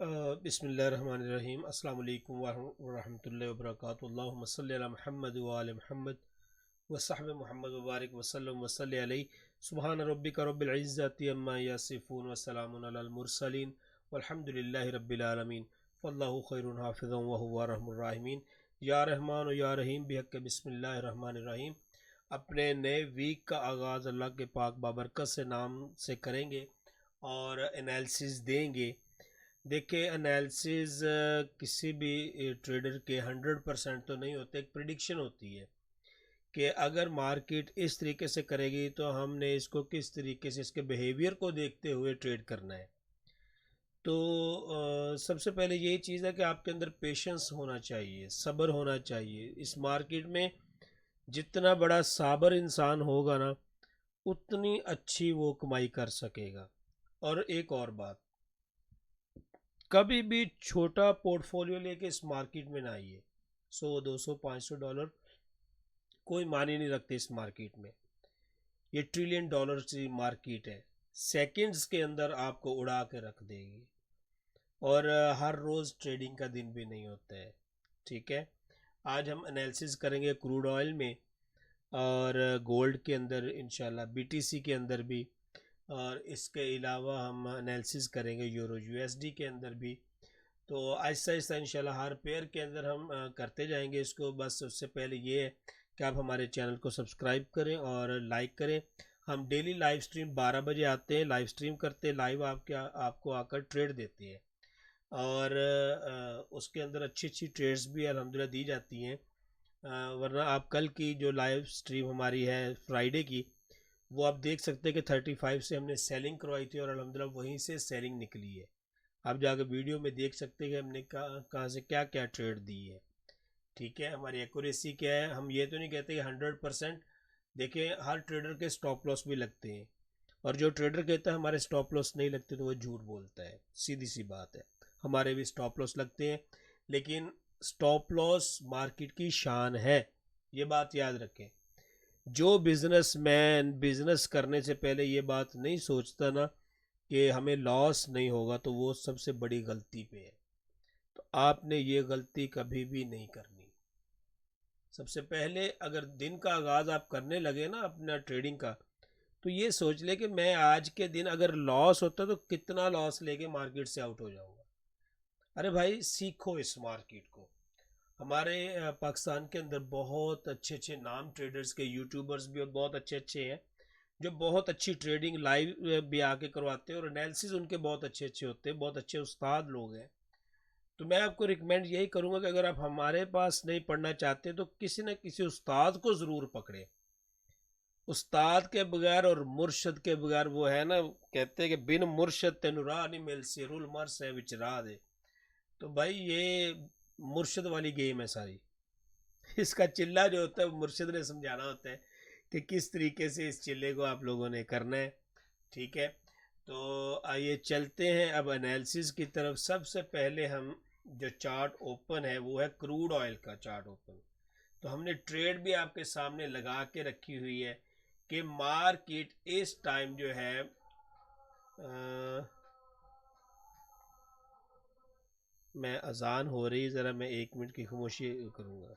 बिस्मिल्लाहिर्रहमानिर्रहीम अस्सलाम वालेकुम वरहमतुल्लाहि वबरकातुहू अल्लाहुम्मा सल्लि अला मुहम्मद व आलि मुहम्मद व सहबि मुहम्मद व बारिक वसल्लम व सल्लि अलैहि सुब्हान रब्बिका रब्बिल इज्जति अम्मा यसिफून व सलामुन अलल मुरसलीन वल्हम्दुलिल्लाहि रब्बिल आलमीन वल्लाहु खैरुन हाफिज़न व हुवा अर्हमुर राहिमीन। या रहमान व या रहीम बिहक़्क़ि बिस्मिल्लाहिर्रहमानिर्रहीम। अपने नए वीक का आगाज़ अल्लाह के पाक बाबरकत से नाम से करेंगे और एनालिसिस देंगे। देखिए, एनालिसिस किसी भी ट्रेडर के 100% तो नहीं होते, एक प्रिडिक्शन होती है कि अगर मार्केट इस तरीके से करेगी तो हमने इसको किस तरीके से इसके बिहेवियर को देखते हुए ट्रेड करना है। तो सबसे पहले यही चीज़ है कि आपके अंदर पेशेंस होना चाहिए, सब्र होना चाहिए। इस मार्केट में जितना बड़ा साबर इंसान होगा ना, उतनी अच्छी वो कमाई कर सकेगा। और एक और बात, कभी भी छोटा पोर्टफोलियो लेके इस मार्केट में ना आइए। 100 200 500 डॉलर कोई मायने नहीं रखते इस मार्केट में। ये ट्रिलियन डॉलर की मार्केट है, सेकंड्स के अंदर आपको उड़ा के रख देगी। और हर रोज़ ट्रेडिंग का दिन भी नहीं होता है। ठीक है, आज हम एनालिसिस करेंगे क्रूड ऑयल में और गोल्ड के अंदर, इंशाल्लाह बीटीसी के अंदर भी, और इसके अलावा हम एनालिसिस करेंगे यूरो यूएसडी के अंदर भी। तो आहिस्ता आहिस्ता इंशाल्लाह हर पेयर के अंदर हम करते जाएंगे इसको। बस उससे पहले ये है कि आप हमारे चैनल को सब्सक्राइब करें और लाइक करें। हम डेली लाइव स्ट्रीम 12 बजे आते हैं, लाइव स्ट्रीम करते हैं, लाइव आपको आकर ट्रेड देते हैं। और उसके अंदर अच्छी अच्छी ट्रेड्स भी अल्हम्दुलिल्लाह दी जाती हैं। वरना आप कल की जो लाइव स्ट्रीम हमारी है फ्राइडे की, वो आप देख सकते हैं कि 35 से हमने सेलिंग करवाई थी और अल्हम्दुलिल्लाह वहीं से सेलिंग निकली है। आप जाकर वीडियो में देख सकते हैं कि हमने कहाँ से क्या क्या ट्रेड दी है। ठीक है, हमारी एक्यूरेसी क्या है। हम ये तो नहीं कहते कि 100%। देखिए, हर ट्रेडर के स्टॉप लॉस भी लगते हैं, और जो ट्रेडर कहता है हमारे स्टॉप लॉस नहीं लगते तो वो झूठ बोलता है। सीधी सी बात है, हमारे भी स्टॉप लॉस लगते हैं। लेकिन स्टॉप लॉस मार्केट की शान है, ये बात याद रखें। जो बिजनेसमैन बिजनेस करने से पहले ये बात नहीं सोचता ना कि हमें लॉस नहीं होगा, तो वो सबसे बड़ी गलती पे है। तो आपने ये गलती कभी भी नहीं करनी। सबसे पहले अगर दिन का आगाज़ आप करने लगे ना अपना ट्रेडिंग का, तो ये सोच ले कि मैं आज के दिन अगर लॉस होता तो कितना लॉस लेके मार्केट से आउट हो जाऊंगा। अरे भाई, सीखो इस मार्केट को। हमारे पाकिस्तान के अंदर बहुत अच्छे अच्छे नाम ट्रेडर्स के यूट्यूबर्स भी बहुत अच्छे अच्छे हैं, जो बहुत अच्छी ट्रेडिंग लाइव भी आके करवाते हैं, और एनालिसिस उनके बहुत अच्छे अच्छे होते हैं, बहुत अच्छे उस्ताद लोग हैं। तो मैं आपको रिकमेंड यही करूंगा कि अगर आप हमारे पास नहीं पढ़ना चाहते तो किसी न किसी उस्ताद को ज़रूर पकड़े। उस्ताद के बगैर और मुर्शद के बगैर, वो है ना, कहते हैं कि बिन मुर्शद तेनु राह नहीं मिल सी, रुल मर से विच राह दे। तो भाई, ये मुर्शद वाली गेम है सारी। इसका चिल्ला जो होता है वो मुर्शद ने समझाना होता है कि किस तरीके से इस चिल्ले को आप लोगों ने करना है। ठीक है, तो आइए चलते हैं अब एनालिसिस की तरफ। सबसे पहले हम जो चार्ट ओपन है वो है क्रूड ऑयल का चार्ट ओपन। तो हमने ट्रेड भी आपके सामने लगा के रखी हुई है कि मार्केट इस टाइम जो है मैं अजान हो रही, ज़रा मैं 1 मिनट की खामोशी करूँगा।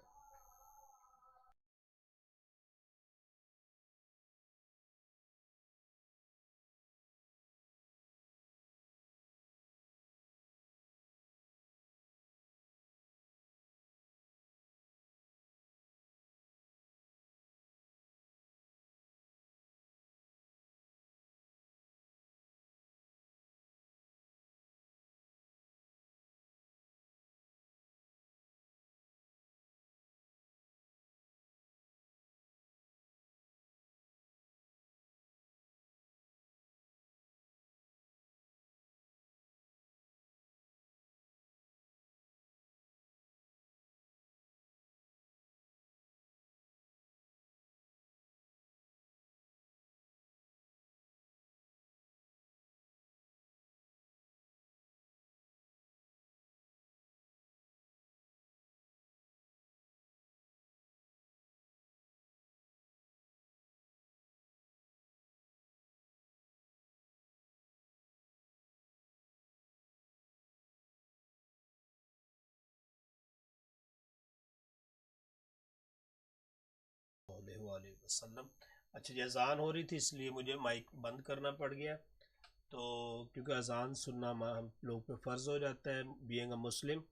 अलैहि वसल्लम। अच्छा जी, अज़ान हो रही थी इसलिए मुझे माइक बंद करना पड़ गया, तो क्योंकि अज़ान सुनना हम लोग पे फ़र्ज़ हो जाता है बीइंग अ मुस्लिम।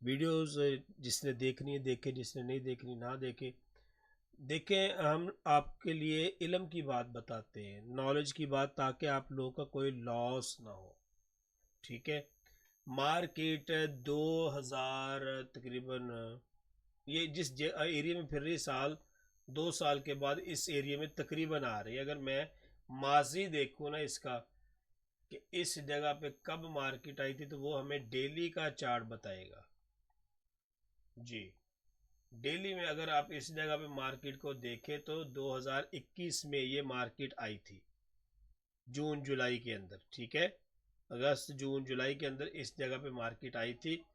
वीडियोस जिसने देखनी है देखे, जिसने नहीं देखनी ना देखे। देखें, हम आपके लिए इल्म की बात बताते हैं, नॉलेज की बात, ताकि आप लोगों का कोई लॉस ना हो। ठीक है। मार्केट 2000 तकरीबन, ये जिस एरिया में फिर रही साल 2 साल के बाद इस एरिया में तकरीबन आ रही है। अगर मैं माजी देखूँ ना इसका कि इस जगह पे कब मार्केट आई थी, तो वो हमें डेली का चार्ट बताएगा जी। डेली में अगर आप इस जगह पे मार्केट को देखें तो 2021 में ये मार्केट आई थी, जून जुलाई के अंदर। ठीक है, अगस्त जून जुलाई के अंदर इस जगह पे मार्केट आई थी,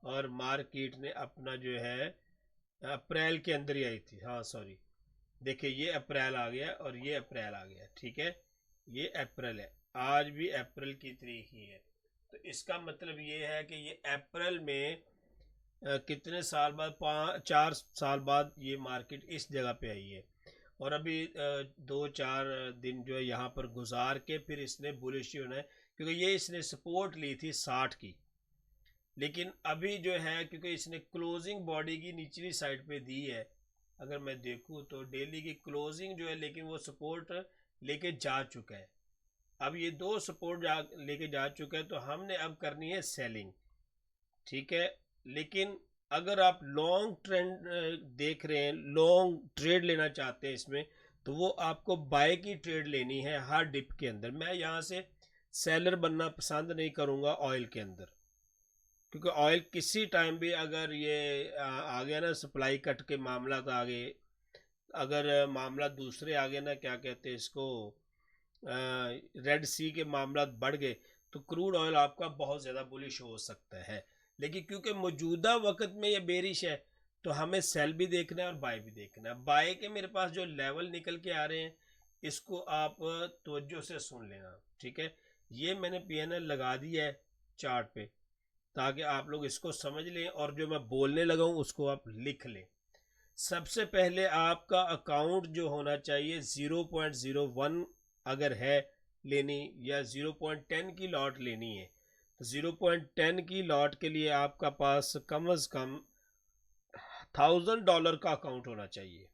और मार्केट ने अपना जो है अप्रैल के अंदर ही आई थी। हाँ सॉरी, देखिए ये अप्रैल आ गया और ये अप्रैल आ गया। ठीक है, ये अप्रैल है, आज भी अप्रैल की तारीख ही है। तो इसका मतलब ये है कि ये अप्रैल में कितने साल बाद, 4 साल बाद ये मार्केट इस जगह पे आई है। और अभी 2-4 दिन जो है यहाँ पर गुजार के फिर इसने बुलिश होना है, क्योंकि ये इसने सपोर्ट ली थी 60 की। लेकिन अभी जो है, क्योंकि इसने क्लोजिंग बॉडी की निचली साइड पे दी है, अगर मैं देखूँ तो डेली की क्लोजिंग जो है, लेकिन वो सपोर्ट लेके जा चुका है। अब ये 2 सपोर्ट लेके जा चुका है, तो हमने अब करनी है सेलिंग। ठीक है, लेकिन अगर आप लॉन्ग ट्रेंड देख रहे हैं, लॉन्ग ट्रेड लेना चाहते हैं इसमें, तो वो आपको बाय की ट्रेड लेनी है हर डिप के अंदर। मैं यहाँ से सेलर बनना पसंद नहीं करूँगा ऑयल के अंदर, क्योंकि ऑयल किसी टाइम भी अगर ये आ गया ना, सप्लाई कट के मामला तो आ गए, अगर मामला दूसरे आ गए ना, क्या कहते हैं इसको, रेड सी के मामला बढ़ गए, तो क्रूड ऑयल आपका बहुत ज़्यादा बुलिश हो सकता है। लेकिन क्योंकि मौजूदा वक्त में ये बेरिश है, तो हमें सेल भी देखना है और बाय भी देखना है। बाय के मेरे पास जो लेवल निकल के आ रहे हैं, इसको आप तवज्जो से सुन लेना। ठीक है, ये मैंने PNL लगा दिया है चार्ट पे, ताकि आप लोग इसको समझ लें, और जो मैं बोलने लगा हूँ उसको आप लिख लें। सबसे पहले आपका अकाउंट जो होना चाहिए 0.01 अगर है लेनी, या 0.10 की लॉट लेनी है, तो 0.10 की लॉट के लिए आपका पास कम अज़ कम $1000 का अकाउंट होना चाहिए।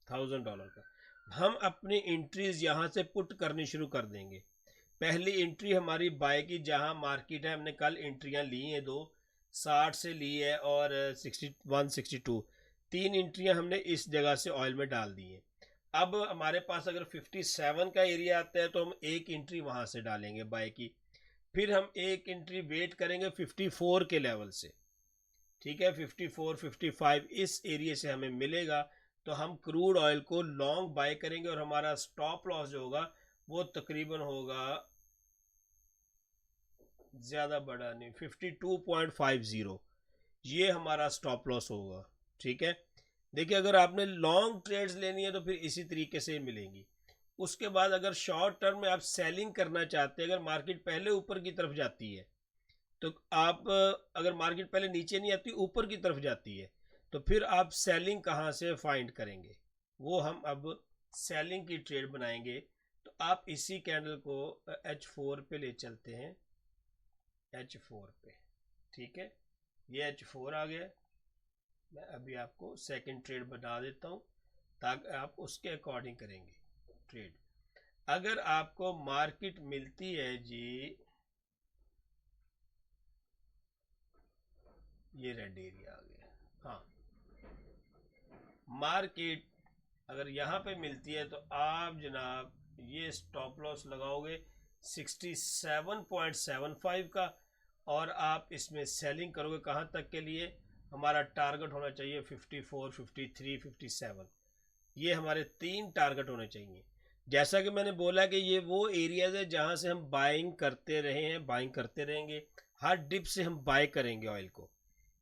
$1000 का हम अपनी एंट्रीज यहाँ से पुट करनी शुरू कर देंगे। पहली एंट्री हमारी बाय की, जहाँ मार्केट है, हमने कल एंट्रियाँ ली हैं, 260 से ली है और 162, 3 एंट्रियाँ हमने इस जगह से ऑयल में डाल दी हैं। अब हमारे पास अगर 57 का एरिया आता है, तो हम एक एंट्री वहाँ से डालेंगे बाय की, फिर हम एक एंट्री वेट करेंगे 54 के लेवल से। ठीक है, 54 55 इस एरिया से हमें मिलेगा, तो हम क्रूड ऑयल को लॉन्ग बाय करेंगे, और हमारा स्टॉप लॉस जो होगा वो तकरीबन होगा, ज़्यादा बड़ा नहीं, 52.50, ये हमारा स्टॉप लॉस होगा। ठीक है, देखिए अगर आपने लॉन्ग ट्रेड्स लेनी है तो फिर इसी तरीके से मिलेंगी। उसके बाद अगर शॉर्ट टर्म में आप सेलिंग करना चाहते हैं, अगर मार्केट पहले ऊपर की तरफ जाती है, तो आप, अगर मार्केट पहले नीचे नहीं आती ऊपर की तरफ जाती है, तो फिर आप सेलिंग कहाँ से फाइंड करेंगे, वो हम अब सेलिंग की ट्रेड बनाएंगे। तो आप इसी कैंडल को H4 पे ले चलते हैं, H4 पे। ठीक है, ये H4 आ गया। मैं अभी आपको सेकंड ट्रेड बना देता हूँ, ताकि आप उसके अकॉर्डिंग करेंगे ट्रेड। अगर आपको मार्केट मिलती है जी, ये रेड एरिया आ गया, हाँ, मार्केट अगर यहाँ पे मिलती है, तो आप जनाब ये स्टॉप लॉस लगाओगे 67.75 का, और आप इसमें सेलिंग करोगे कहाँ तक के लिए, हमारा टारगेट होना चाहिए 54 53 57, ये हमारे 3 टारगेट होने चाहिए। जैसा कि मैंने बोला कि ये वो एरियाज है जहाँ से हम बाइंग करते रहे हैं, बाइंग करते रहेंगे, हर डिप से हम बाय करेंगे ऑयल को,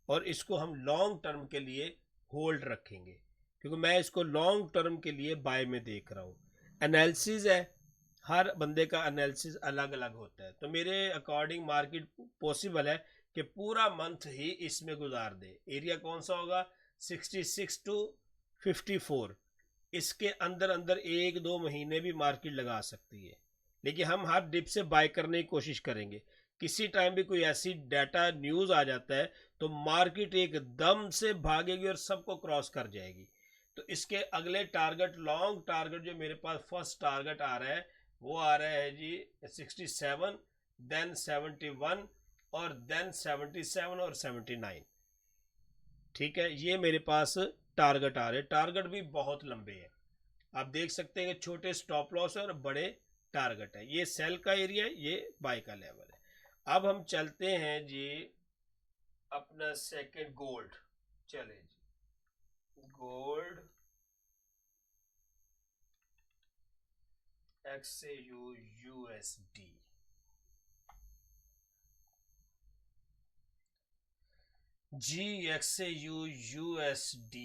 और इसको हम लॉन्ग टर्म के लिए होल्ड रखेंगे, क्योंकि मैं इसको लॉन्ग टर्म के लिए बाय में देख रहा हूँ। एनालिसिस है, हर बंदे का एनालिसिस अलग अलग होता है, तो मेरे अकॉर्डिंग मार्केट पॉसिबल है कि पूरा मंथ ही इसमें गुजार दे। एरिया कौन सा होगा, 66 to 54, इसके अंदर अंदर 1-2 महीने भी मार्केट लगा सकती है, लेकिन हम हर डिप से बाय करने की कोशिश करेंगे। किसी टाइम भी कोई ऐसी डाटा न्यूज़ आ जाता है तो मार्केट एकदम से भागेगी और सबको क्रॉस कर जाएगी। तो इसके अगले टारगेट, लॉन्ग टारगेट जो मेरे पास फर्स्ट टारगेट आ रहा है वो आ रहा है जी 67, देन 71 और देन 77 और 79। ठीक है, ये मेरे पास टारगेट आ रहे हैं। टारगेट भी बहुत लंबे हैं, आप देख सकते हैं कि छोटे स्टॉप लॉस है और बड़े टारगेट है। ये सेल का एरिया है, ये बाय का लेवल है। अब हम चलते हैं जी अपना सेकंड गोल्ड। चले जी गोल्ड XAU USD। जी XAU USD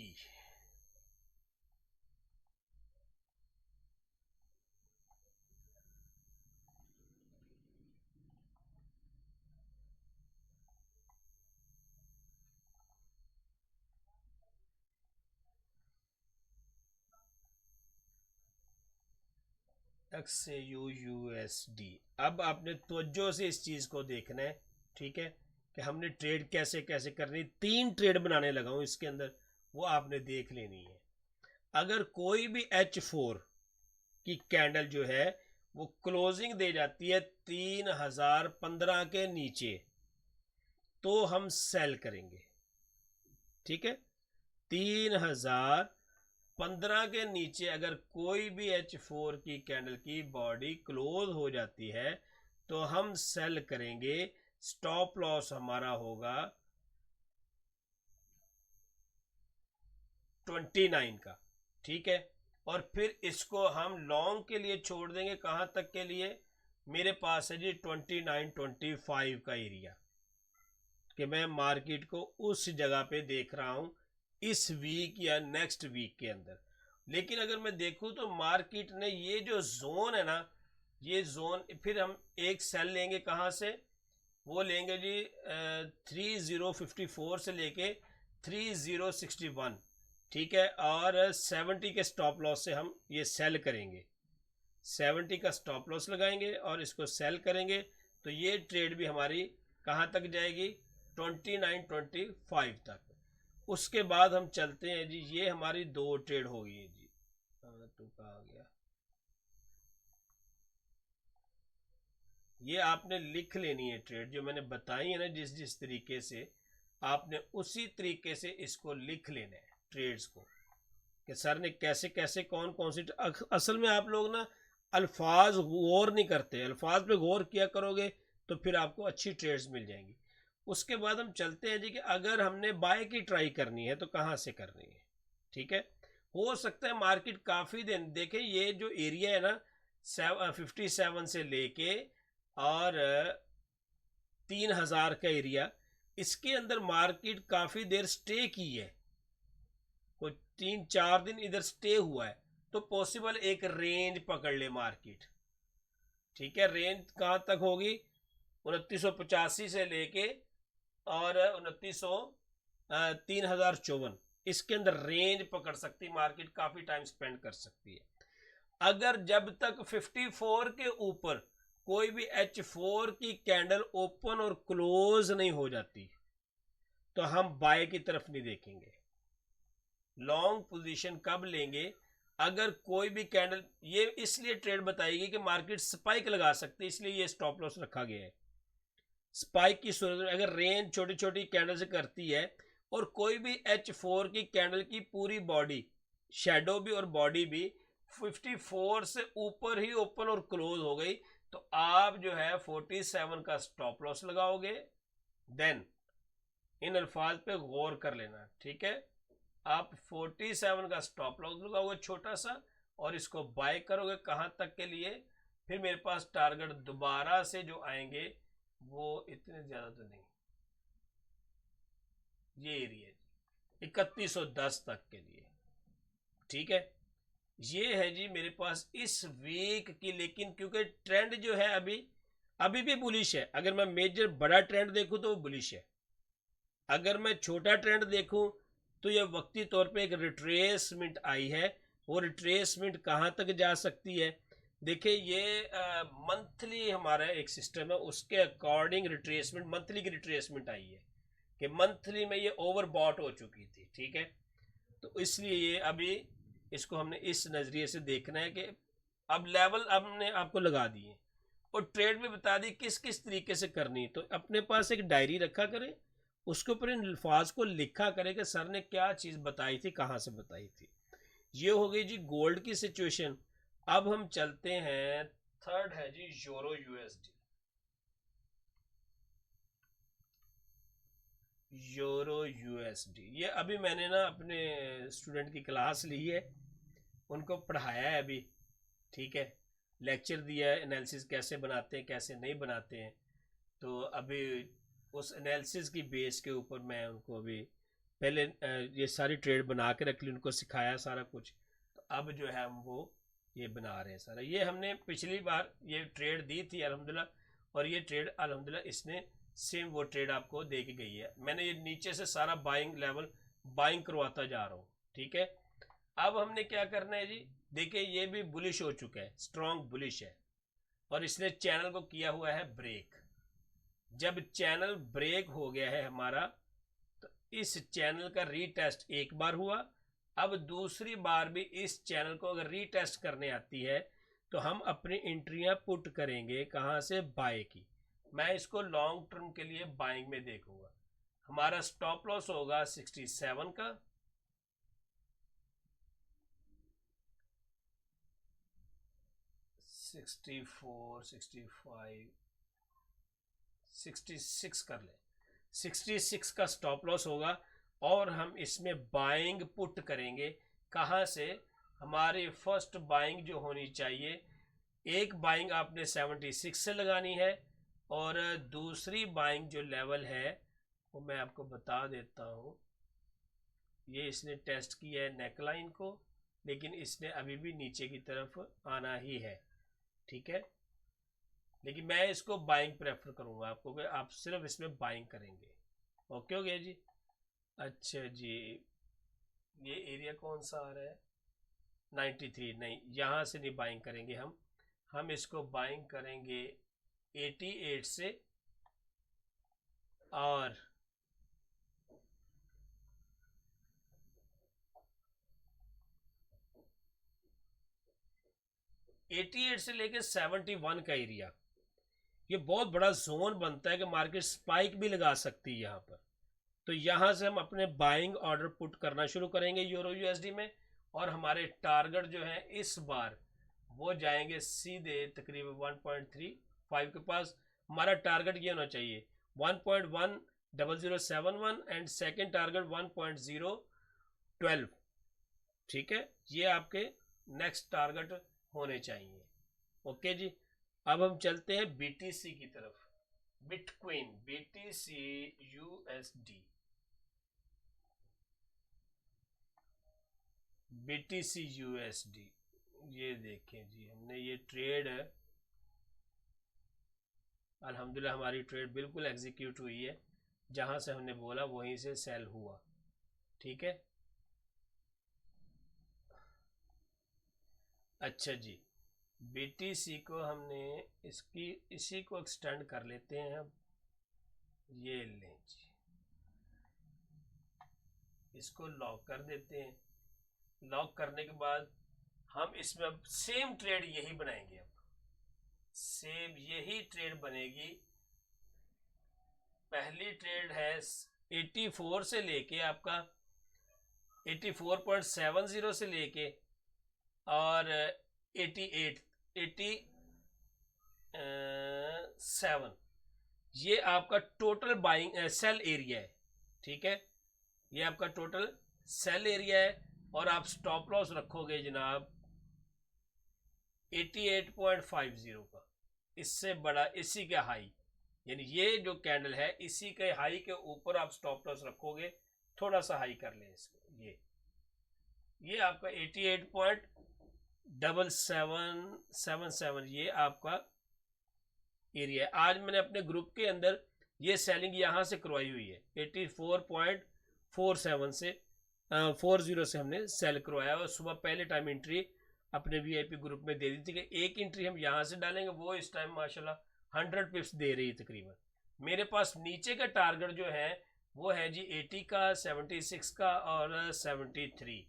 XAU USD। अब आपने तवज्जो से इस चीज़ को देखना है, ठीक है, कि हमने ट्रेड कैसे कैसे करनी। 3 ट्रेड बनाने लगा हूँ इसके अंदर, वो आपने देख लेनी है। अगर कोई भी H4 की कैंडल जो है वो क्लोजिंग दे जाती है 3015 के नीचे, तो हम सेल करेंगे। ठीक है, 3015 के नीचे अगर कोई भी H4 की कैंडल की बॉडी क्लोज हो जाती है तो हम सेल करेंगे। स्टॉप लॉस हमारा होगा 29 का। ठीक है, और फिर इसको हम लॉन्ग के लिए छोड़ देंगे। कहां तक के लिए? मेरे पास है जी 29-25 का एरिया, कि मैं मार्केट को उस जगह पे देख रहा हूं इस वीक या नेक्स्ट वीक के अंदर। लेकिन अगर मैं देखूं तो मार्केट ने ये जो जोन है ना, ये जोन फिर हम एक सेल लेंगे। कहां से? वो लेंगे जी 3054 से लेके 3061। ठीक है, और 70 के स्टॉप लॉस से हम ये सेल करेंगे। 70 का स्टॉप लॉस लगाएंगे और इसको सेल करेंगे, तो ये ट्रेड भी हमारी कहाँ तक जाएगी? 29-25 तक। उसके बाद हम चलते हैं जी, ये हमारी 2 ट्रेड हो गई है जी। तो कहाँ आ गया? ये आपने लिख लेनी है ट्रेड जो मैंने बताई है ना, जिस जिस तरीके से आपने उसी तरीके से इसको लिख लेना है ट्रेड्स को, कि सर ने कैसे कैसे कौन कौन सी। असल में आप लोग ना अल्फाज गौर नहीं करते, अल्फाज पे गौर किया करोगे तो फिर आपको अच्छी ट्रेड्स मिल जाएंगी। उसके बाद हम चलते हैं जी कि अगर हमने बाय की ट्राई करनी है तो कहाँ से करनी है। ठीक है, हो सकता है मार्केट काफ़ी दिन देखें, ये जो एरिया है ना 57 से लेके और 3000 का एरिया, इसके अंदर मार्केट काफ़ी देर स्टे की है, कोई 3-4 दिन इधर स्टे हुआ है, तो पॉसिबल एक रेंज पकड़ ले मार्केट। ठीक है, रेंज कहाँ तक होगी? 2985 से लेके और 3054, इसके अंदर रेंज पकड़ सकती मार्केट, काफ़ी टाइम स्पेंड कर सकती है। अगर जब तक 54 के ऊपर कोई भी H4 की कैंडल ओपन और क्लोज नहीं हो जाती तो हम बाय की तरफ नहीं देखेंगे। लॉन्ग पोजीशन कब लेंगे? अगर कोई भी कैंडल, ये इसलिए ट्रेड बताएगी कि मार्केट स्पाइक लगा सकती है, इसलिए ये स्टॉप लॉस रखा गया है। स्पाइक की सूरत में अगर रेंज छोटी छोटी कैंडल से करती है और कोई भी H4 की कैंडल की पूरी बॉडी, शेडो भी और बॉडी भी 54 से ऊपर ही ओपन और क्लोज हो गई, तो आप जो है 47 का स्टॉप लॉस लगाओगे। देन इन अल्फाज पे गौर कर लेना। ठीक है, आप 47 का स्टॉप लॉस लगाओगे छोटा सा, और इसको बाय करोगे कहां तक के लिए? फिर मेरे पास टारगेट दोबारा से जो आएंगे वो इतने ज्यादा तो नहीं, ये एरिया 3110 तक के लिए। ठीक है, ये है जी मेरे पास इस वीक की। लेकिन क्योंकि ट्रेंड जो है अभी अभी भी बुलिश है, अगर मैं मेजर बड़ा ट्रेंड देखूं तो वो बुलिश है। अगर मैं छोटा ट्रेंड देखूं तो ये वक्ती तौर पे एक रिट्रेसमेंट आई है, और रिट्रेसमेंट कहाँ तक जा सकती है। देखिए ये मंथली हमारा एक सिस्टम है, उसके अकॉर्डिंग रिट्रेसमेंट, मंथली की रिट्रेसमेंट आई है कि मंथली में ये ओवर बॉट हो चुकी थी, ठीक है। तो इसलिए ये अभी इसको हमने इस नज़रिए से देखना है कि अब लेवल हमने आपको लगा दिए और ट्रेड में बता दी किस किस तरीके से करनी है। तो अपने पास एक डायरी रखा करें, उसके ऊपर इन अल्फाज को लिखा करें कि सर ने क्या चीज़ बताई थी, कहाँ से बताई थी। ये हो गई जी गोल्ड की सिचुएशन। अब हम चलते हैं, थर्ड है जी यूरो यूएसडी। यूरो यूएसडी ये अभी मैंने ना अपने स्टूडेंट की क्लास ली है, उनको पढ़ाया है अभी, ठीक है, लेक्चर दिया है, एनालिसिस कैसे बनाते हैं कैसे नहीं बनाते हैं। तो अभी उस एनालिसिस की बेस के ऊपर मैं उनको अभी पहले ये सारी ट्रेड बना के रख ली, उनको सिखाया सारा कुछ। तो अब जो है हम वो ये बना रहे हैं सारा। ये हमने पिछली बार ये ट्रेड दी थी अल्हम्दुलिल्लाह, और ये ट्रेड अल्हम्दुलिल्लाह इसने सेम वो ट्रेड आपको दे के गई है। मैंने ये नीचे से सारा बाइंग लेवल बाइंग करवाता जा रहा हूँ, ठीक है। अब हमने क्या करना है जी, देखिए ये भी बुलिश हो चुका है, स्ट्रॉन्ग बुलिश है, और इसने चैनल को किया हुआ है ब्रेक। जब चैनल ब्रेक हो गया है हमारा, तो इस चैनल का रीटेस्ट एक बार हुआ। अब दूसरी बार भी इस चैनल को अगर रीटेस्ट करने आती है तो हम अपनी एंट्रियां पुट करेंगे कहां से, बाय की। मैं इसको लॉन्ग टर्म के लिए बाइंग में देखूंगा। हमारा स्टॉप लॉस होगा 67 का, 64, 65, 66 कर ले, 66 का स्टॉप लॉस होगा। और हम इसमें बाइंग पुट करेंगे कहाँ से, हमारी फर्स्ट बाइंग जो होनी चाहिए, एक बाइंग आपने 76 से लगानी है, और दूसरी बाइंग जो लेवल है वो मैं आपको बता देता हूँ। ये इसने टेस्ट किया है नेकलाइन को, लेकिन इसने अभी भी नीचे की तरफ आना ही है, ठीक है। लेकिन मैं इसको बाइंग प्रेफर करूंगा आपको कि आप सिर्फ इसमें बाइंग करेंगे। ओके हो गया जी। अच्छा जी, ये एरिया कौन सा आ रहा है, 93, नहीं यहाँ से नहीं बाइंग करेंगे हम इसको बाइंग करेंगे 88 से, और 88 से लेके 71 का एरिया, ये बहुत बड़ा जोन बनता है कि मार्केट स्पाइक भी लगा सकती है यहाँ पर। तो यहाँ से हम अपने बाइंग ऑर्डर पुट करना शुरू करेंगे यूरो यूएसडी में, और हमारे टारगेट जो है इस बार वो जाएंगे सीधे तकरीबन 1.35 के पास। हमारा टारगेट ये होना चाहिए 1.10071 एंड सेकेंड टारगेट 1.012, ठीक है। ये आपके नेक्स्ट टारगेट होने चाहिए। ओके जी। अब हम चलते हैं बीटीसी की तरफ, bitcoin, BTC USD, BTC USD. ये देखें जी, हमने ये ट्रेड अल्हम्दुलिल्लाह हमारी ट्रेड बिल्कुल एग्जीक्यूट हुई है, जहां से हमने बोला वहीं से सेल हुआ, ठीक है। अच्छा जी, बीटीसी को हमने इसकी इसी को एक्सटेंड कर लेते हैं अब। ये लें जी, इसको लॉक कर देते हैं। लॉक करने के बाद हम इसमें अब सेम ट्रेड यही बनाएंगे, अब सेम यही ट्रेड बनेगी। पहली ट्रेड है 84 से लेके आपका 84.70 से लेके और 87, ये आपका टोटल बाइंग सेल एरिया है, ठीक है। ये आपका टोटल सेल एरिया है, और आप स्टॉप लॉस रखोगे जनाब 88.50 का, इससे बड़ा इसी के हाई, यानी ये जो कैंडल है इसी के हाई के ऊपर आप स्टॉप लॉस रखोगे। थोड़ा सा हाई कर लें इसको, ये आपका 88.7777, ये आपका एरिया है। आज मैंने अपने ग्रुप के अंदर ये सेलिंग यहाँ से करवाई हुई है 84.47 से, 40 से हमने सेल करवाया और सुबह पहले टाइम एंट्री अपने वीआईपी ग्रुप में दे दी थी कि एक एंट्री हम यहाँ से डालेंगे, वो इस टाइम माशाल्लाह 100 पिप्स दे रही है तकरीबन। मेरे पास नीचे का टारगेट जो है वो है जी 80 का, 76 का और 73।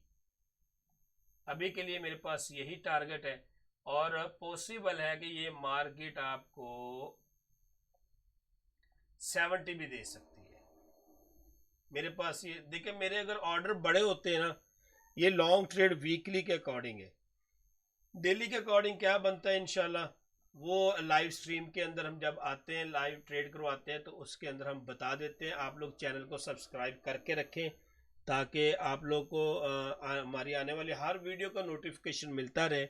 अभी के लिए मेरे पास यही टारगेट है और पॉसिबल है कि ये मार्केट आपको 70 भी दे सकती है। मेरे पास ये देखिए, मेरे अगर ऑर्डर बड़े होते हैं ना, ये लॉन्ग ट्रेड वीकली के अकॉर्डिंग है। डेली के अकॉर्डिंग क्या बनता है इंशाल्लाह वो लाइव स्ट्रीम के अंदर हम जब आते हैं, लाइव ट्रेड करवाते हैं, तो उसके अंदर हम बता देते हैं। आप लोग चैनल को सब्सक्राइब करके रखें ताकि आप लोग को हमारी आने वाली हर वीडियो का नोटिफिकेशन मिलता रहे।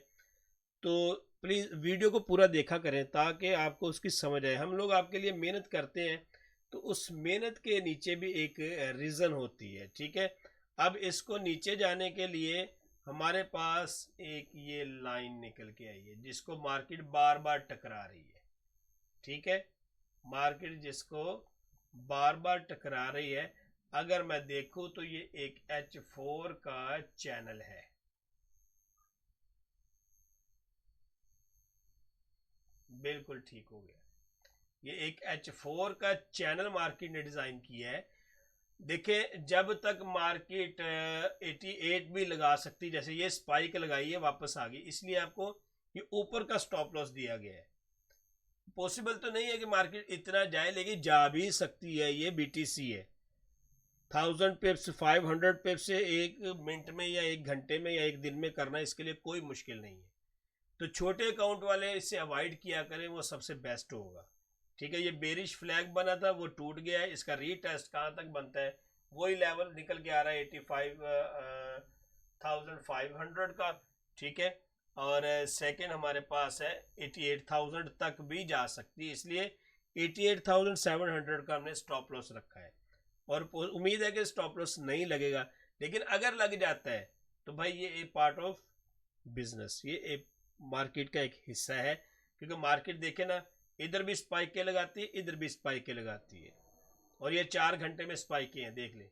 तो प्लीज़ वीडियो को पूरा देखा करें ताकि आपको उसकी समझ आए। हम लोग आपके लिए मेहनत करते हैं तो उस मेहनत के नीचे भी एक रीज़न होती है, ठीक है। अब इसको नीचे जाने के लिए हमारे पास एक ये लाइन निकल के आई है जिसको मार्केट बार बार टकरा रही है, ठीक है। मार्केट जिसको बार बार टकरा रही है, अगर मैं देखूं तो ये एक H4 का चैनल है, बिल्कुल ठीक हो गया। ये एक H4 का चैनल मार्केट ने डिज़ाइन किया है। देखिए, जब तक मार्केट 88 भी लगा सकती, जैसे ये स्पाइक लगाई है वापस आ गई, इसलिए आपको ये ऊपर का स्टॉप लॉस दिया गया है। पॉसिबल तो नहीं है कि मार्केट इतना जाए, लेकिन जा भी सकती है। ये बीटीसी है, 1000 पिप्स 500 पिप्स से एक मिनट में या एक घंटे में या एक दिन में करना, इसके लिए कोई मुश्किल नहीं है। तो छोटे अकाउंट वाले इसे अवॉइड किया करें, वो सबसे बेस्ट होगा, ठीक है। ये बेरिश फ्लैग बना था, वो टूट गया है। इसका रीटेस्ट कहाँ तक बनता है, वही लेवल निकल के आ रहा है 85,500 का, ठीक है। और सेकंड हमारे पास है 88,000 तक भी जा सकती है, इसलिए 88,700 का हमने स्टॉप लॉस रखा है और उम्मीद है कि स्टॉप लॉस नहीं लगेगा। लेकिन अगर लग जाता है तो भाई ये एक पार्ट ऑफ बिजनेस, ये एक मार्केट का एक हिस्सा है। क्योंकि मार्केट देखे ना, इधर भी स्पाइकें लगाती है, इधर भी स्पाइकें लगाती है, और ये 4 घंटे में स्पाइकें हैं, देख ले।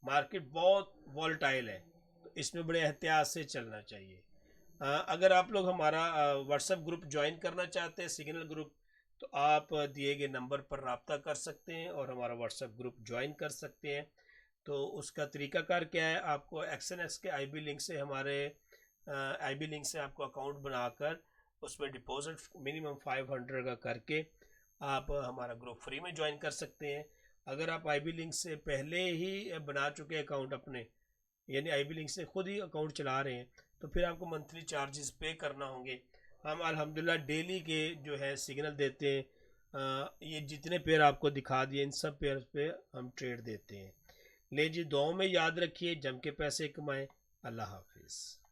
मार्केट बहुत वॉलेटाइल है, तो इसमें बड़े एहतियात से चलना चाहिए। अगर आप लोग हमारा व्हाट्सएप ग्रुप ज्वाइन करना चाहते हैं, सिग्नल ग्रुप, तो आप दिए गए नंबर पर रब्ता कर सकते हैं और हमारा व्हाट्सएप ग्रुप ज्वाइन कर सकते हैं। तो उसका तरीकाकार क्या है, आपको एक्सएनएक्स के आईबी लिंक से हमारे आईबी लिंक से आपको अकाउंट बनाकर उसमें डिपॉजिट मिनिमम 500 का करके आप हमारा ग्रुप फ्री में ज्वाइन कर सकते हैं। अगर आप आईबी लिंक से पहले ही बना चुके अकाउंट अपने, यानी आईबी लिंक से खुद ही अकाउंट चला रहे हैं, तो फिर आपको मंथली चार्जेस पे करना होंगे। हम अल्हम्दुलिल्लाह डेली के जो है सिग्नल देते हैं। ये जितने पेयर आपको दिखा दिए, इन सब पेयर पे हम ट्रेड देते हैं। ले जी, दुआओं में याद रखिए, जम के पैसे कमाएं। अल्लाह हाफिज़।